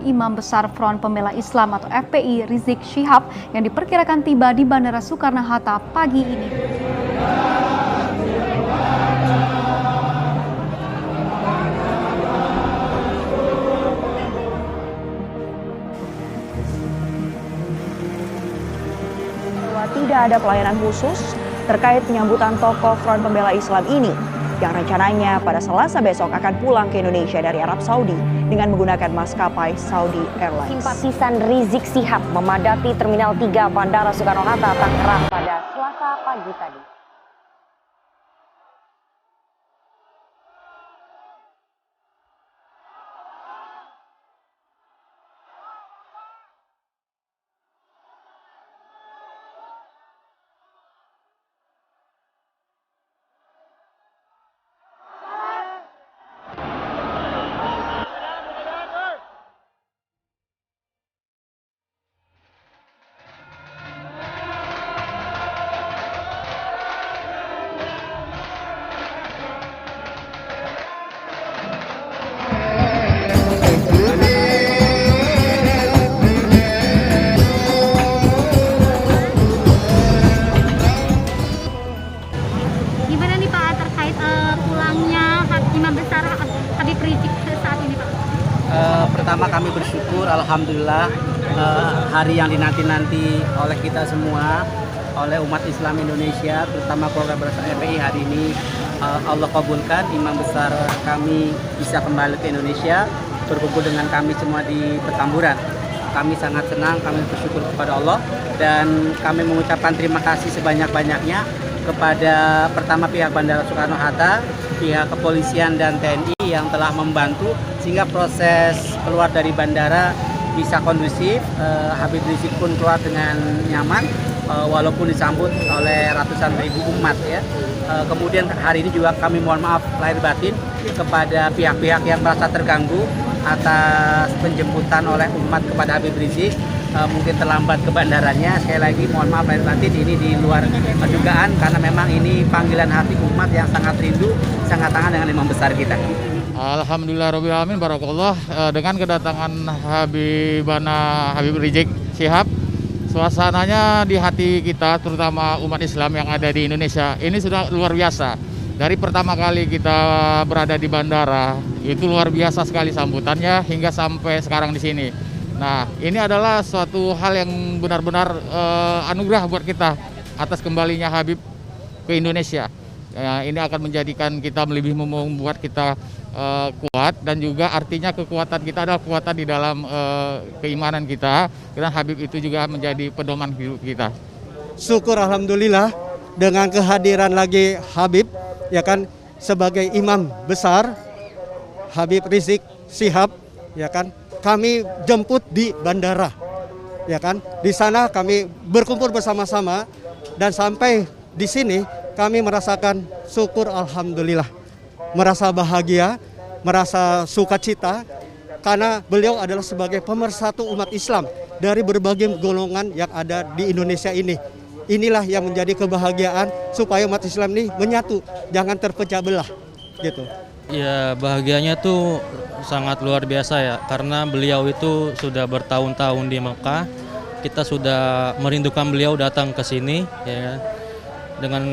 kedatangan Imam Besar Front Pembela Islam atau FPI Rizik Syihab yang diperkirakan tiba di Bandara Soekarno-Hatta pagi ini. Tidak ada pelayanan khusus terkait penyambutan tokoh Front Pembela Islam ini yang rencananya pada Selasa besok akan pulang ke Indonesia dari Arab Saudi dengan menggunakan maskapai Saudi Airlines. Simpatisan Rizik Syihab memadati Terminal 3 Bandara Soekarno-Hatta Tangerang pada Selasa pagi tadi. Gimana nih Pak terkait pulangnya Imam Besar Habib Rizik saat ini Pak? Pertama kami bersyukur, alhamdulillah hari yang dinanti-nanti oleh kita semua, oleh umat Islam Indonesia, terutama keluarga besar FPI hari ini Allah kabulkan Imam Besar kami bisa kembali ke Indonesia, berkumpul dengan kami semua di Petamburan. Kami sangat senang, kami bersyukur kepada Allah dan kami mengucapkan terima kasih sebanyak-banyaknya kepada pertama pihak Bandara Soekarno-Hatta, pihak kepolisian dan TNI yang telah membantu sehingga proses keluar dari bandara bisa kondusif. Habib Rizik pun keluar dengan nyaman walaupun disambut oleh ratusan ribu umat ya. Kemudian hari ini juga kami mohon maaf lahir batin kepada pihak-pihak yang merasa terganggu atas penjemputan oleh umat kepada Habib Rizik. Mungkin terlambat ke bandaranya, sekali lagi mohon maaf lahir batin, ini di luar dugaan karena memang ini panggilan hati umat yang sangat rindu, sangat kangen dengan Imam Besar kita. Alhamdulillah Rabbil Alamin, barakallah. Dengan kedatangan Habib Rizik Syihab, suasananya di hati kita terutama umat Islam yang ada di Indonesia ini sudah luar biasa. Dari pertama kali kita berada di bandara itu luar biasa sekali sambutannya hingga sampai sekarang di sini. Nah, ini adalah suatu hal yang benar-benar anugerah buat kita atas kembalinya Habib ke Indonesia. Ini akan menjadikan kita lebih membuat kita kuat dan juga artinya kekuatan kita adalah kekuatan di dalam keimanan kita. Karena Habib itu juga menjadi pedoman hidup kita. Syukur alhamdulillah dengan kehadiran lagi Habib ya kan sebagai imam besar Habib Rizik Syihab ya kan. Kami jemput di bandara, ya kan? Di sana kami berkumpul bersama-sama dan sampai di sini kami merasakan syukur alhamdulillah, merasa bahagia, merasa sukacita karena beliau adalah sebagai pemersatu umat Islam dari berbagai golongan yang ada di Indonesia ini. Inilah yang menjadi kebahagiaan supaya umat Islam ini menyatu, jangan terpecah belah, gitu. Ya bahagianya tuh sangat luar biasa ya, karena beliau itu sudah bertahun-tahun di Mekah. Kita sudah merindukan beliau datang ke sini ya, dengan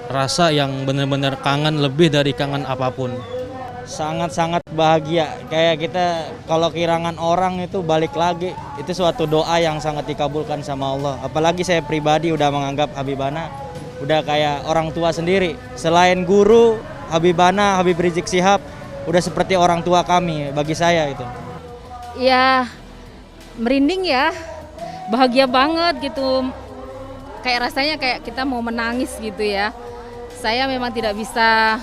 rasa yang benar-benar kangen lebih dari kangen apapun. Sangat-sangat bahagia, kayak kita kalau kehilangan orang itu balik lagi, itu suatu doa yang sangat dikabulkan sama Allah. Apalagi saya pribadi udah menganggap Habibana udah kayak orang tua sendiri. Selain guru, Habibana, Habib Rizik Syihab udah seperti orang tua kami bagi saya itu. Ya merinding ya, bahagia banget gitu. Kayak rasanya kayak kita mau menangis gitu ya. Saya memang tidak bisa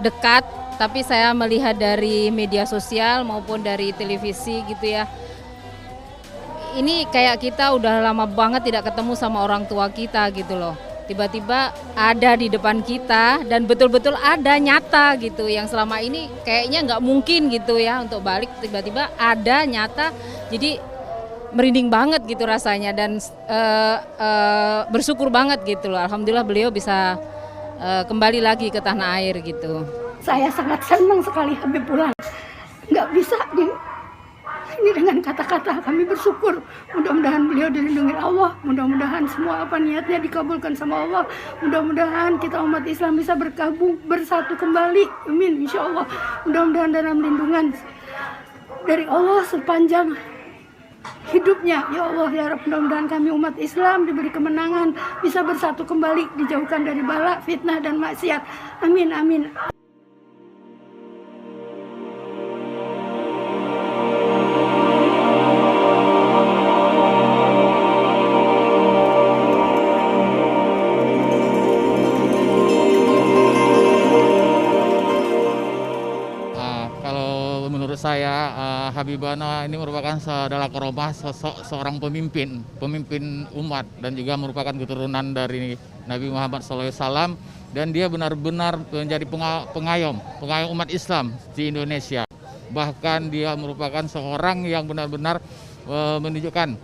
dekat, tapi saya melihat dari media sosial maupun dari televisi gitu ya. Ini kayak kita udah lama banget tidak ketemu sama orang tua kita gitu loh. Tiba-tiba ada di depan kita dan betul-betul ada nyata gitu, yang selama ini kayaknya nggak mungkin gitu ya untuk balik, tiba-tiba ada nyata, jadi merinding banget gitu rasanya dan bersyukur banget gitu loh. Alhamdulillah beliau bisa kembali lagi ke tanah air gitu. Saya sangat senang sekali Habib pulang, nggak bisa ini dengan kata-kata. Kami bersyukur, mudah-mudahan beliau dilindungi Allah, mudah-mudahan semua apa niatnya dikabulkan sama Allah, mudah-mudahan kita umat Islam bisa bergabung, bersatu kembali, amin, insya Allah. Mudah-mudahan dalam lindungan dari Allah sepanjang hidupnya, ya Allah ya Rabb. Mudah-mudahan kami umat Islam diberi kemenangan, bisa bersatu kembali, dijauhkan dari bala, fitnah dan maksiat, amin amin. Saya Habibana ini merupakan saudara koromah, sosok seorang pemimpin umat dan juga merupakan keturunan dari Nabi Muhammad SAW, dan dia benar-benar menjadi pengayom umat Islam di Indonesia. Bahkan dia merupakan seorang yang benar-benar menunjukkan,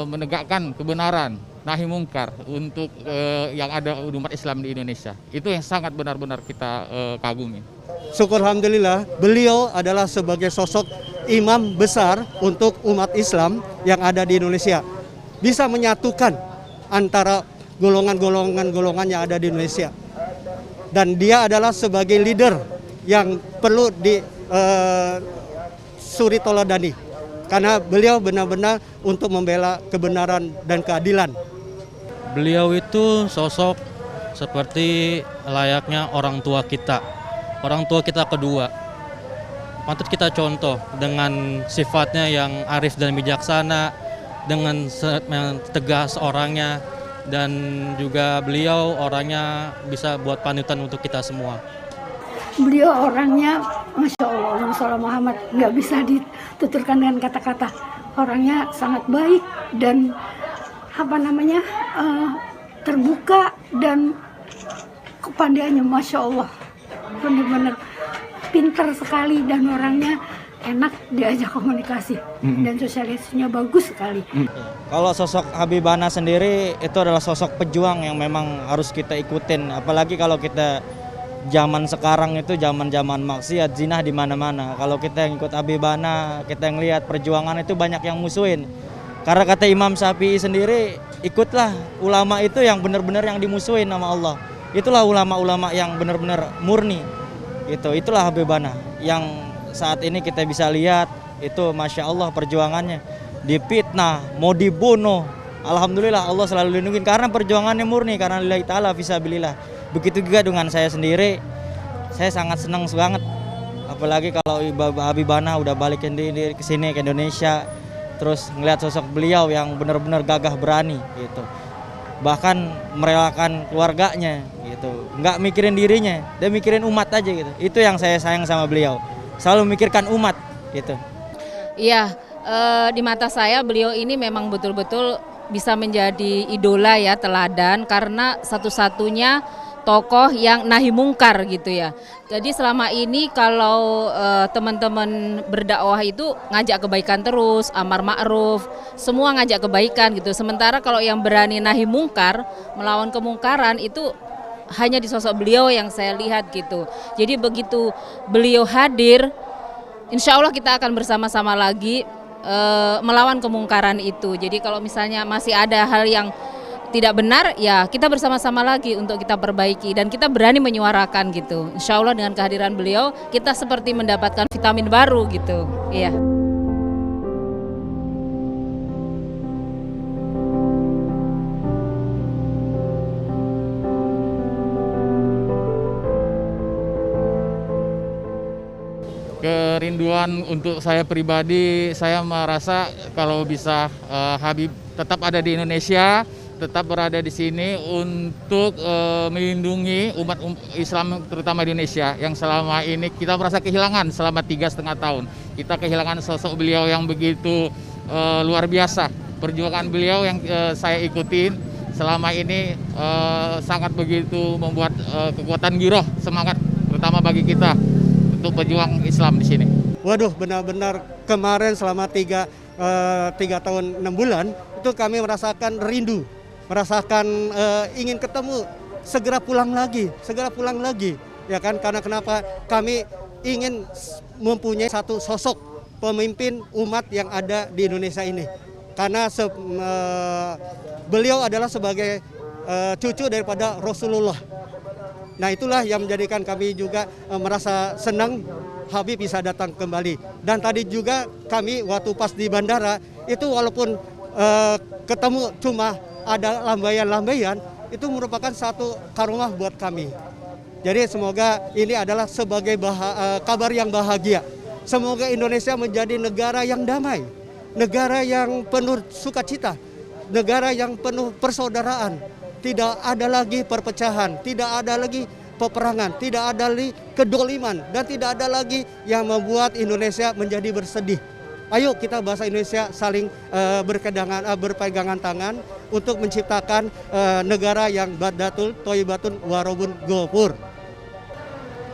menegakkan kebenaran, nahi mungkar untuk yang ada umat Islam di Indonesia. Itu yang sangat benar-benar kita kagumi. Syukur alhamdulillah, beliau adalah sebagai sosok imam besar untuk umat Islam yang ada di Indonesia. Bisa menyatukan antara golongan yang ada di Indonesia. Dan dia adalah sebagai leader yang perlu suri toladani. Karena beliau benar-benar untuk membela kebenaran dan keadilan. Beliau itu sosok seperti layaknya orang tua kita. Orang tua kita kedua, patut kita contoh dengan sifatnya yang arif dan bijaksana, dengan tegas orangnya, dan juga beliau orangnya bisa buat panutan untuk kita semua. Beliau orangnya, Masya Allah, Rasulullah Muhammad, nggak bisa dituturkan dengan kata-kata. Orangnya sangat baik dan terbuka, dan kepandaiannya Masya Allah. Benar-benar pintar sekali dan orangnya enak diajak komunikasi dan sosialisasinya bagus sekali. Kalau sosok Habibana sendiri itu adalah sosok pejuang yang memang harus kita ikutin, apalagi kalau kita zaman sekarang itu zaman maksiat, zina di mana-mana. Kalau kita yang ikut Habibana, kita yang lihat perjuangan itu banyak yang musuhin. Karena kata Imam Syafi'i sendiri, ikutlah ulama itu yang benar-benar yang dimusuhin sama Allah. Itulah ulama-ulama yang benar-benar murni. Itulah Habibana yang saat ini kita bisa lihat itu, Masya Allah, perjuangannya dipitnah, mau dibunuh. Alhamdulillah Allah selalu lindungin karena perjuangannya murni, karena lillahi ta'ala fisabilillah. Begitu juga dengan saya sendiri, saya sangat senang banget. Apalagi kalau Habibana udah balik ke sini ke Indonesia, terus ngelihat sosok beliau yang benar-benar gagah berani gitu. Bahkan merelakan keluarganya gitu, nggak mikirin dirinya, dia mikirin umat aja gitu. Itu yang saya sayang sama beliau, selalu memikirkan umat gitu. Iya, di mata saya beliau ini memang betul-betul bisa menjadi idola ya, teladan, karena satu-satunya tokoh yang nahi mungkar gitu ya. Jadi selama ini kalau teman-teman berdakwah itu ngajak kebaikan terus, amar ma'ruf, semua ngajak kebaikan gitu. Sementara kalau yang berani nahi mungkar, melawan kemungkaran itu hanya di sosok beliau yang saya lihat gitu. Jadi begitu beliau hadir, insya Allah kita akan bersama-sama lagi melawan kemungkaran itu. Jadi kalau misalnya masih ada hal yang tidak benar, ya kita bersama-sama lagi untuk kita perbaiki dan kita berani menyuarakan gitu. Insya Allah dengan kehadiran beliau kita seperti mendapatkan vitamin baru gitu. Iya. Kerinduan untuk saya pribadi, saya merasa kalau bisa Habib tetap ada di Indonesia, tetap berada di sini untuk melindungi umat Islam terutama di Indonesia yang selama ini kita merasa kehilangan selama 3,5 tahun. Kita kehilangan sosok beliau yang begitu luar biasa. Perjuangan beliau yang saya ikutin selama ini sangat begitu membuat kekuatan giroh, semangat terutama bagi kita untuk pejuang Islam di sini. Waduh, benar-benar kemarin selama 3 tahun 6 bulan itu kami merasakan rindu, merasakan ingin ketemu, segera pulang lagi, ya kan? Karena kenapa? Kami ingin mempunyai satu sosok pemimpin umat yang ada di Indonesia ini. Karena beliau adalah sebagai cucu daripada Rasulullah. Nah, itulah yang menjadikan kami juga merasa senang Habib bisa datang kembali. Dan tadi juga kami waktu pas di bandara itu walaupun ketemu cuma ada lambaian-lambaian, itu merupakan satu karomah buat kami. Jadi semoga ini adalah sebagai kabar yang bahagia. Semoga Indonesia menjadi negara yang damai, negara yang penuh sukacita, negara yang penuh persaudaraan. Tidak ada lagi perpecahan, tidak ada lagi peperangan, tidak ada lagi kedoliman, dan tidak ada lagi yang membuat Indonesia menjadi bersedih. Ayo kita bahasa Indonesia saling berpegangan tangan untuk menciptakan negara yang badatul toyibatun warobun gopur.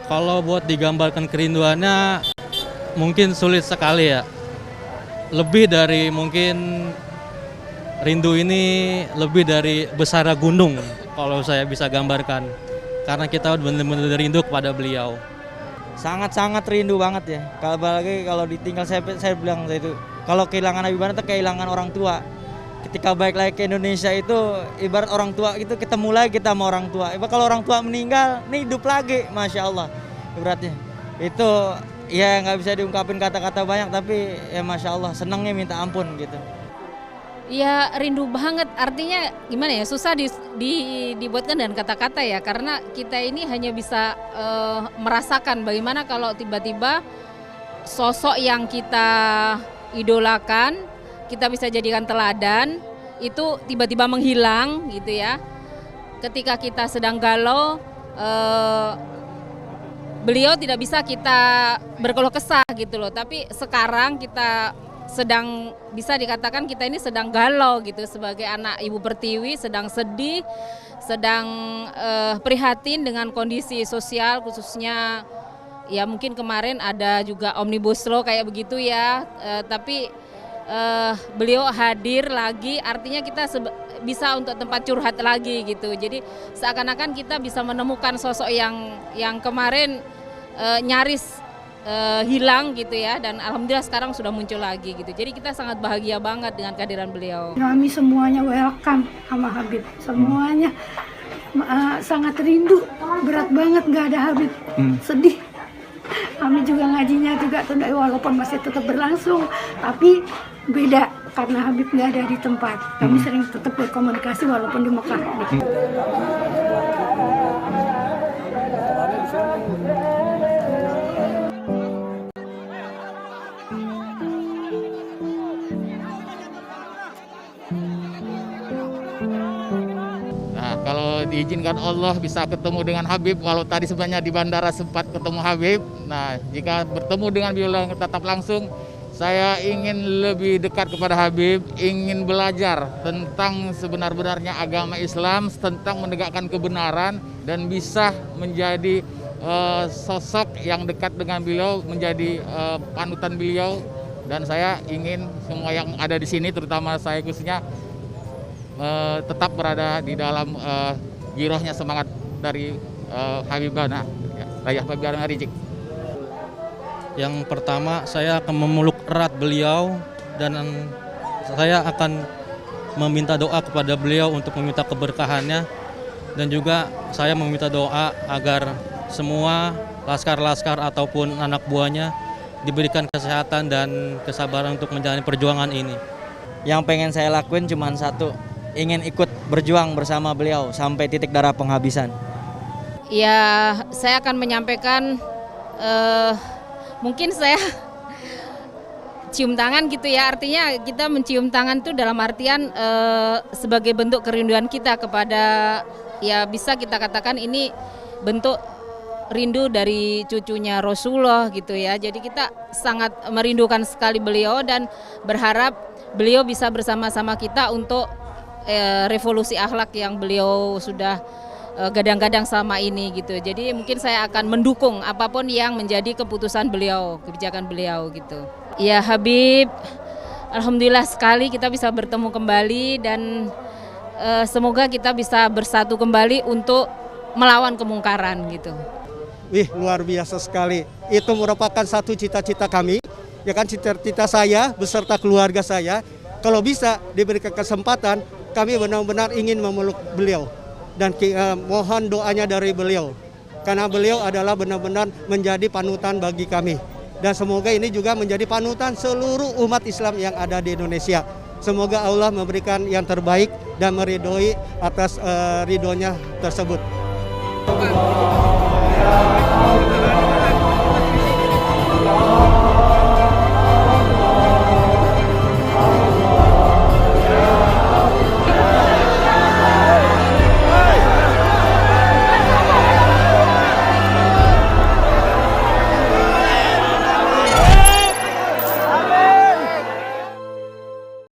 Kalau buat digambarkan kerinduannya mungkin sulit sekali ya. Lebih dari mungkin rindu ini lebih dari besar gunung kalau saya bisa gambarkan. Karena kita benar-benar rindu kepada beliau. Sangat-sangat rindu banget ya. Apalagi kalau ditinggal saya bilang itu. Kalau kehilangan Habib Bana itu kehilangan orang tua. Ketika balik lagi ke Indonesia itu ibarat orang tua itu ketemu lagi kita sama orang tua. Ibarat kalau orang tua meninggal, nih hidup lagi, masya Allah. Ibaratnya itu ya nggak bisa diungkapin kata-kata banyak, tapi ya masya Allah senangnya minta ampun gitu. Ya rindu banget, artinya gimana ya, susah dibuatkan dengan kata-kata ya, karena kita ini hanya bisa merasakan bagaimana kalau tiba-tiba sosok yang kita idolakan, kita bisa jadikan teladan, itu tiba-tiba menghilang gitu ya. Ketika kita sedang galau, beliau tidak bisa kita berkeluh kesah gitu loh, tapi sekarang kita sedang bisa dikatakan kita ini sedang galau gitu sebagai anak Ibu Pertiwi, sedang sedih, sedang prihatin dengan kondisi sosial khususnya ya mungkin kemarin ada juga Omnibus Law kayak begitu ya, tapi beliau hadir lagi artinya kita bisa untuk tempat curhat lagi gitu. Jadi seakan-akan kita bisa menemukan sosok yang kemarin nyaris hilang gitu ya, dan alhamdulillah sekarang sudah muncul lagi gitu. Jadi kita sangat bahagia banget dengan kehadiran beliau. Kami semuanya welcome sama Habib, semuanya sangat rindu, berat banget nggak ada Habib, sedih. Kami juga ngajinya juga tunda walaupun masih tetap berlangsung, tapi beda karena Habib nggak ada di tempat. Kami sering tetap berkomunikasi walaupun di Mekah. Gitu. Kalau diizinkan Allah bisa ketemu dengan Habib, walau tadi sebenarnya di bandara sempat ketemu Habib. Nah, jika bertemu dengan beliau tetap langsung, saya ingin lebih dekat kepada Habib, ingin belajar tentang sebenar-benarnya agama Islam, tentang menegakkan kebenaran, dan bisa menjadi sosok yang dekat dengan beliau, menjadi panutan beliau. Dan saya ingin semua yang ada di sini, terutama saya khususnya, tetap berada di dalam girohnya semangat dari Habib Bana, Habib Bana Rizik. Yang pertama saya akan memeluk erat beliau dan saya akan meminta doa kepada beliau untuk meminta keberkahannya, dan juga saya meminta doa agar semua laskar-laskar ataupun anak buahnya diberikan kesehatan dan kesabaran untuk menjalani perjuangan ini. Yang pengen saya lakuin cuma satu, ingin ikut berjuang bersama beliau sampai titik darah penghabisan. Ya, saya akan menyampaikan mungkin saya cium tangan gitu ya, artinya kita mencium tangan itu dalam artian sebagai bentuk kerinduan kita kepada, ya bisa kita katakan ini bentuk rindu dari cucunya Rasulullah gitu ya. Jadi kita sangat merindukan sekali beliau dan berharap beliau bisa bersama-sama kita untuk revolusi akhlak yang beliau sudah gadang-gadang selama ini gitu. Jadi mungkin saya akan mendukung apapun yang menjadi keputusan beliau, kebijakan beliau gitu. Ya Habib, alhamdulillah sekali kita bisa bertemu kembali, dan semoga kita bisa bersatu kembali untuk melawan kemungkaran gitu. Wih, luar biasa sekali. Itu merupakan satu cita-cita kami ya kan cita-cita saya beserta keluarga saya, kalau bisa diberikan kesempatan, kami benar-benar ingin memeluk beliau dan mohon doanya dari beliau, karena beliau adalah benar-benar menjadi panutan bagi kami, dan semoga ini juga menjadi panutan seluruh umat Islam yang ada di Indonesia. Semoga Allah memberikan yang terbaik dan meridhoi atas ridhonya tersebut.